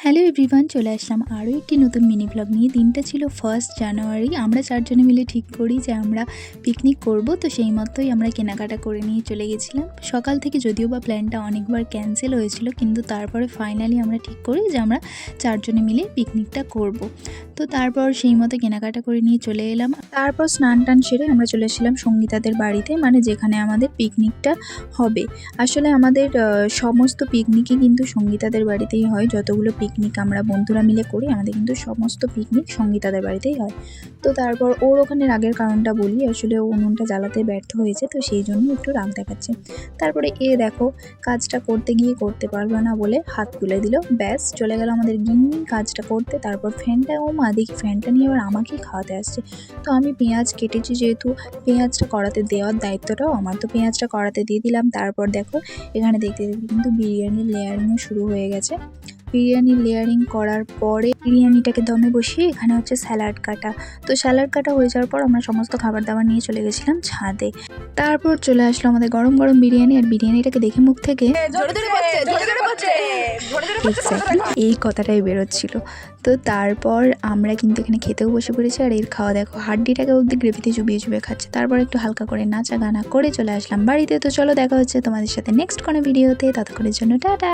Hello everyone, চলে আসলাম আরও একটি নতুন মিনি ব্লগ নিয়ে। দিনটা ছিল 1 জানুয়ারি। আমরা চারজনে মিলে ঠিক করি যে আমরা পিকনিক করব, তো সেই মতোই আমরা কেনাকাটা করে নিয়ে চলে গেছিলাম। সকাল থেকে যদিও বা প্ল্যানটা অনেকবার ক্যান্সেল হয়েছিল, কিন্তু তারপরে ফাইনালি আমরা ঠিক করি যে আমরা চারজনে মিলে পিকনিকটা করব। তো তারপর সেই মতো কেনাকাটা করে নিয়ে চলে এলাম। তারপর স্নান টান সেরে আমরা চলে এসেছিলাম সঙ্গীতাদের বাড়িতে, মানে যেখানে আমাদের পিকনিকটা হবে। আসলে আমাদের সমস্ত পিকনিকই কিন্তু সঙ্গীতাদের বাড়িতেই হয়। যতগুলো পিকনিক আমরা বন্ধুরা মিলে করি, আমাদের কিন্তু সমস্ত পিকনিক সঙ্গীতাদের বাড়িতেই হয়। তো তারপর ওর ওখানে রাগের কারণটা বলি, আসলে ও উনুনটা জ্বালাতে ব্যর্থ হয়েছে, তো সেই জন্য একটু রাগ দেখাচ্ছে। তারপরে দেখো, কাজটা করতে গিয়ে করতে পারবে না বলে হাত তুলে দিল, ব্যাস চলে গেল আমাদের গিন্নি কাজটা করতে। তারপর ফ্যানটা, ও মা দেখি ফ্যানটা নিয়ে আবার আমাকেই খাওয়াতে আসছে। তো আমি পেঁয়াজ কেটেছি, যেহেতু পেঁয়াজটা কড়াতে দেওয়ার দায়িত্বটাও আমার, তো পেঁয়াজটা কড়াতে দিয়ে দিলাম। তারপর দেখো, এখানে দেখতে দেখতে কিন্তু বিরিয়ানির লেয়ারিংও শুরু হয়ে গেছে। বিরিয়ানির লেয়ারিং করার পরে বিরিয়ানিটাকে দমে বসিয়ে এখানে হচ্ছে স্যালাড কাটা। তো স্যালাড কাটা হয়ে যাওয়ার পর আমরা সমস্ত খাবার দাবার নিয়ে চলে গেছিলাম ছাদে। তারপর চলে আসলো আমাদের গরম গরম বিরিয়ানি, আর বিরিয়ানিটাকে দেখে মুখ থেকে এক্স্যাক্টলি এই কথাটাই বেরোচ্ছিল। তো তারপর আমরা কিন্তু এখানে খেতেও বসে পড়েছি, আর এর খাওয়া দেখো, হাড্ডিটাকে অবধি গ্রেভিতে চুবিয়ে চুবিয়ে খাচ্ছে। তারপর একটু হালকা করে নাচা গানা করে চলে আসলাম বাড়িতে। তো চলো, দেখা হচ্ছে তোমাদের সাথে নেক্সট কোনো ভিডিওতে। ততক্ষণের জন্য টাটা।